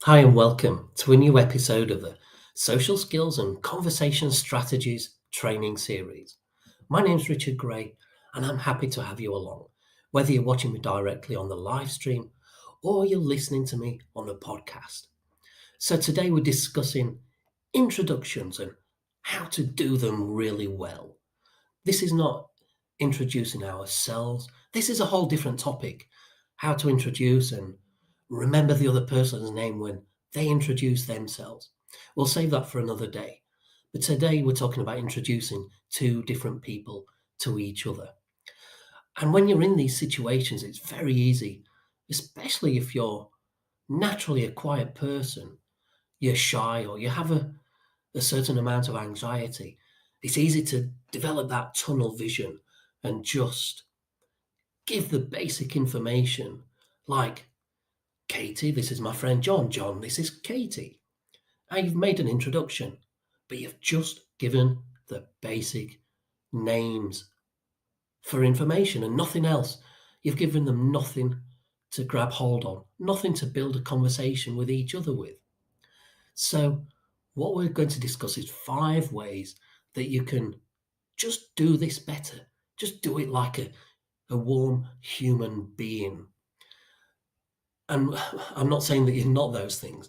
Hi, and welcome to a new episode of the Social Skills and Conversation Strategies Training Series. My name's Richard Gray, and I'm happy to have you along, whether you're watching me directly on the live stream or you're listening to me on the podcast. So, today we're discussing introductions and how to do them really well. This is not introducing ourselves, this is a whole different topic. How to introduce and remember the other person's name when they introduce themselves. We'll save that for another day. But today we're talking about introducing two different people to each other. And when you're in these situations, it's very easy, especially if you're naturally a quiet person, you're shy or you have a certain amount of anxiety. It's easy to develop that tunnel vision and just give the basic information like, Katie, this is my friend John. John, this is Katie. Now you've made an introduction, but you've just given the basic names for information and nothing else. You've given them nothing to grab hold on, nothing to build a conversation with each other with. So, what we're going to discuss is 5 ways that you can just do this better. Just do it like a warm human being. And I'm not saying that you're not those things.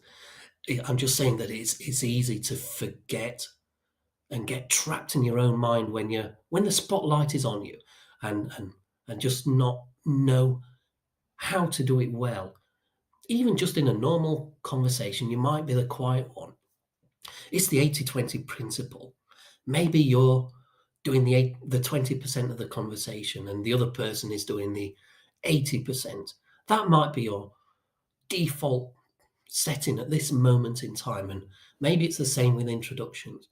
I'm just saying that it's easy to forget and get trapped in your own mind when the spotlight is on you and just not know how to do it well. Even just in a normal conversation, you might be the quiet one. It's the 80-20 principle. Maybe you're doing the 20% of the conversation and the other person is doing the 80%. That might be your default setting at this moment in time, and maybe it's the same with introductions.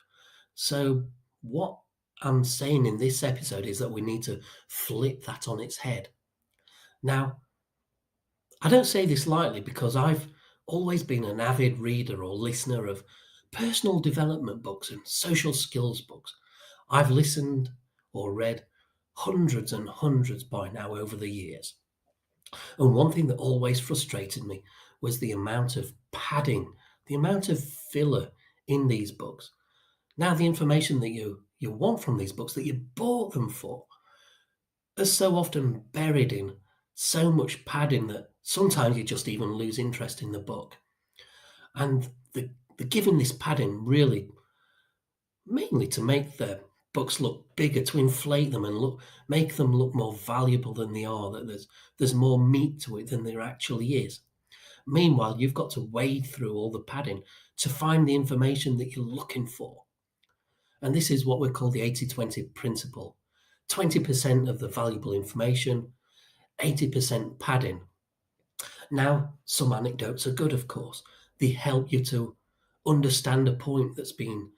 So, what I'm saying in this episode is that we need to flip that on its head. Now, I don't say this lightly because I've always been an avid reader or listener of personal development books and social skills books. I've listened or read hundreds and hundreds by now over the years. And one thing that always frustrated me was the amount of padding, the amount of filler in these books. Now, the information that you want from these books that you bought them for are so often buried in so much padding that sometimes you just even lose interest in the book. And the giving this padding really mainly to make the books look bigger, to inflate them and make them look more valuable than they are, that there's more meat to it than there actually is. Meanwhile, you've got to wade through all the padding to find the information that you're looking for. And this is what we call the 80-20 principle. 20% of the valuable information, 80% padding. Now, some anecdotes are good, of course. They help you to understand a point that's been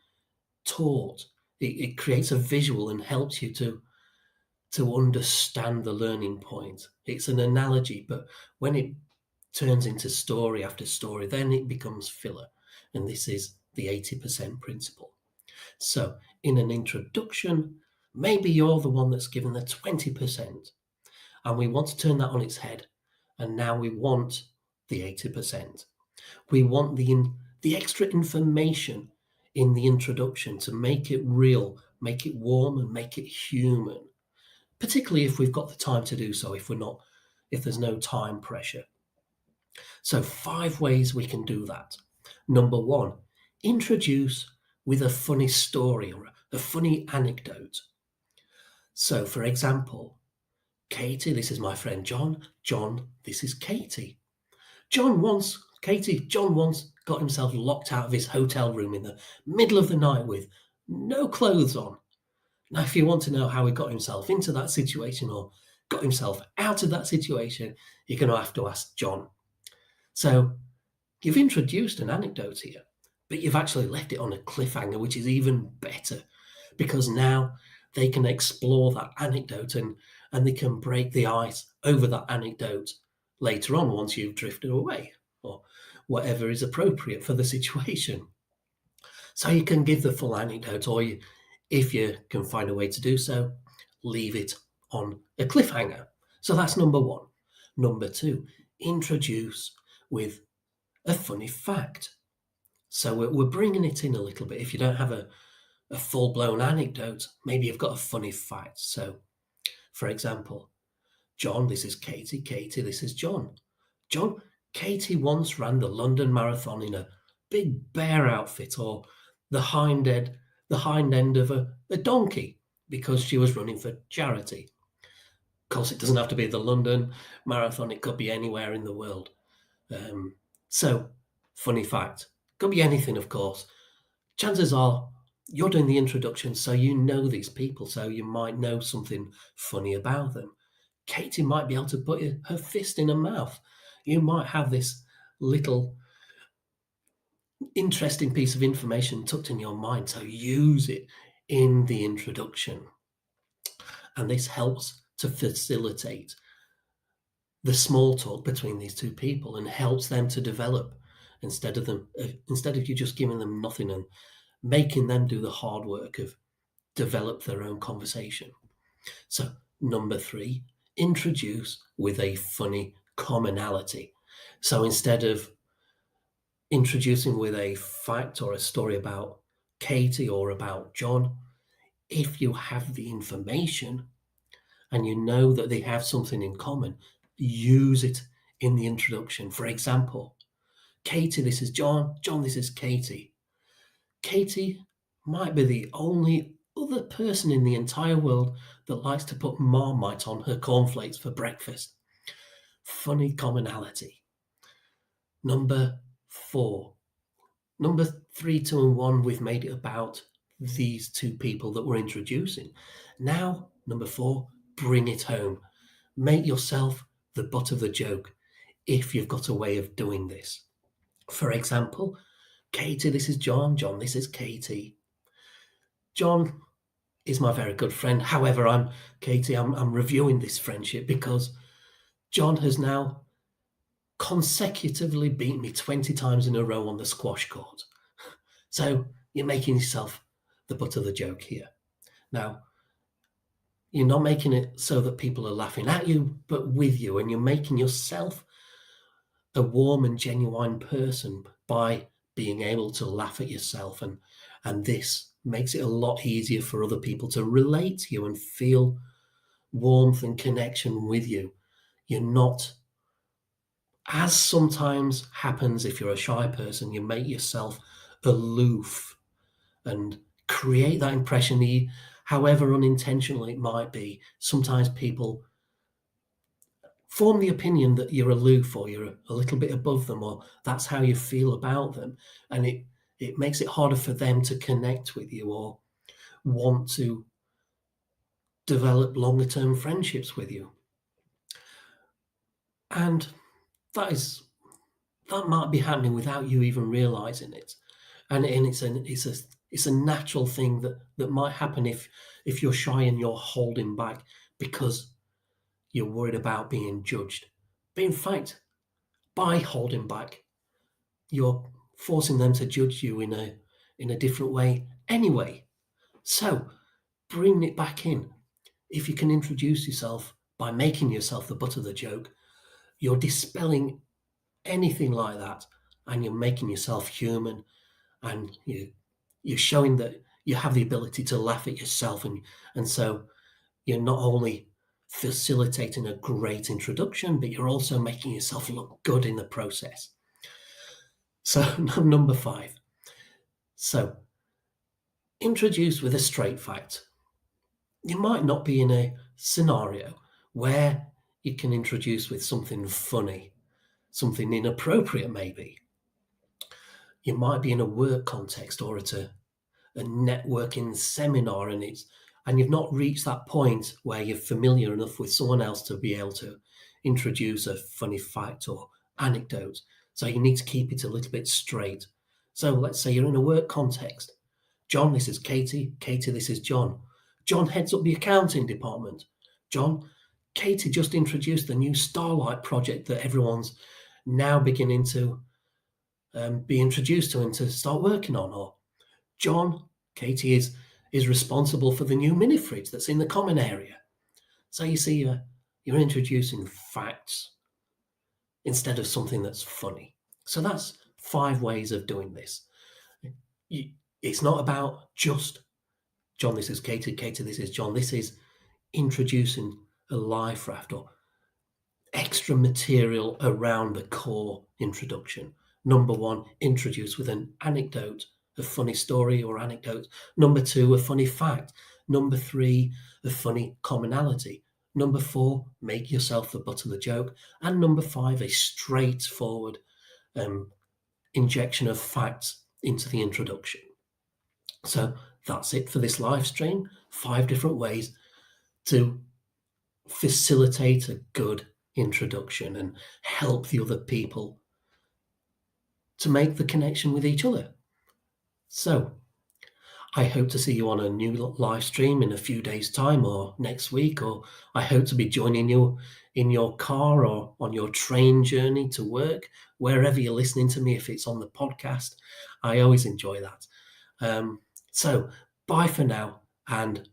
taught. It creates a visual and helps you to understand the learning point. It's an analogy, but when it turns into story after story, then it becomes filler. And this is the 80% principle. So, in an introduction, maybe you're the one that's given the 20%, and we want to turn that on its head. And now we want the 80%. We want the extra information in the introduction to make it real, make it warm, and make it human. Particularly if we've got the time to do so, if there's no time pressure. So, 5 ways we can do that. Number 1, introduce with a funny story or a funny anecdote. So, for example, Katie, this is my friend John. John, this is Katie. John once got himself locked out of his hotel room in the middle of the night with no clothes on. Now, if you want to know how he got himself into that situation or got himself out of that situation, you're going to have to ask John. So, you've introduced an anecdote here, but you've actually left it on a cliffhanger, which is even better because now they can explore that anecdote and they can break the ice over that anecdote later on once you've drifted away or whatever is appropriate for the situation. So you can give the full anecdote, or if you can find a way to do so, leave it on a cliffhanger. So that's number 1. Number 2, introduce with a funny fact. So we're bringing it in a little bit. If you don't have a full-blown anecdote, maybe you've got a funny fact. So, for example, John, this is Katie. Katie, this is John. John, Katie once ran the London Marathon in a big bear outfit or the hind end of a donkey because she was running for charity. Of course, it doesn't have to be the London Marathon. It could be anywhere in the world. So, funny fact. Could be anything, of course. Chances are you're doing the introduction, so you know these people, so you might know something funny about them. Katie might be able to put her fist in her mouth. You might have this little interesting piece of information tucked in your mind, so use it in the introduction. And this helps to facilitate the small talk between these two people and helps them to develop instead of you just giving them nothing and making them do the hard work of develop their own conversation. So, number 3, introduce with a funny commonality. So instead of introducing with a fact or a story about Katie or about John, if you have the information and you know that they have something in common, use it in the introduction. For example, Katie, this is John. John, this is Katie. Katie might be the only other person in the entire world that likes to put Marmite on her cornflakes for breakfast. Funny commonality. Number 4. Number 3, 2, and 1, we've made it about these two people that we're introducing. Now, number 4, bring it home. Make yourself the butt of the joke if you've got a way of doing this. For example, Katie, this is John. John, this is Katie. John is my very good friend. However, I'm reviewing this friendship because John has now consecutively beat me 20 times in a row on the squash court. So you're making yourself the butt of the joke here. Now, you're not making it so that people are laughing at you, but with you, and you're making yourself a warm and genuine person by being able to laugh at yourself, and this makes it a lot easier for other people to relate to you and feel warmth and connection with you. You're not, as sometimes happens if you're a shy person, you make yourself aloof and create that impression, however unintentional it might be. Sometimes people form the opinion that you're aloof or you're a little bit above them, or that's how you feel about them. And it makes it harder for them to connect with you or want to develop longer term friendships with you. And that might be happening without you even realizing it. And it's a natural thing that might happen if you're shy and you're holding back because you're worried about being judged. But in fact, by holding back, you're forcing them to judge you in a different way anyway. So bring it back in. If you can introduce yourself by making yourself the butt of the joke, you're dispelling anything like that, and you're making yourself human, and you're showing that you have the ability to laugh at yourself, and so you're not only facilitating a great introduction, but you're also making yourself look good in the process. So number 5. So introduce with a straight fact. You might not be in a scenario where you can introduce with something funny, something inappropriate maybe. You might be in a work context or at a networking seminar, and you've not reached that point where you're familiar enough with someone else to be able to introduce a funny fact or anecdote. So you need to keep it a little bit straight. So let's say you're in a work context. John, this is Katie. Katie, this is John. John heads up the accounting department. John, Katie just introduced the new Starlight project that everyone's now beginning to be introduced to and to start working on. Or John, Katie is responsible for the new mini fridge that's in the common area. So you see, you're introducing facts instead of something that's funny. So that's 5 ways of doing this. It's not about just, John, this is Katie, Katie, this is John. This is introducing a life raft or extra material around the core introduction. Number 1, introduce with an anecdote, a funny story or anecdote. Number 2, a funny fact. Number 3, a funny commonality. Number 4, make yourself the butt of the joke. And number 5, a straightforward injection of facts into the introduction. So that's it for this live stream. 5 different ways to facilitate a good introduction and help the other people to make the connection with each other. So I hope to see you on a new live stream in a few days' time or next week, or I hope to be joining you in your car or on your train journey to work, wherever you're listening to me, if it's on the podcast. I always enjoy that. So bye for now, and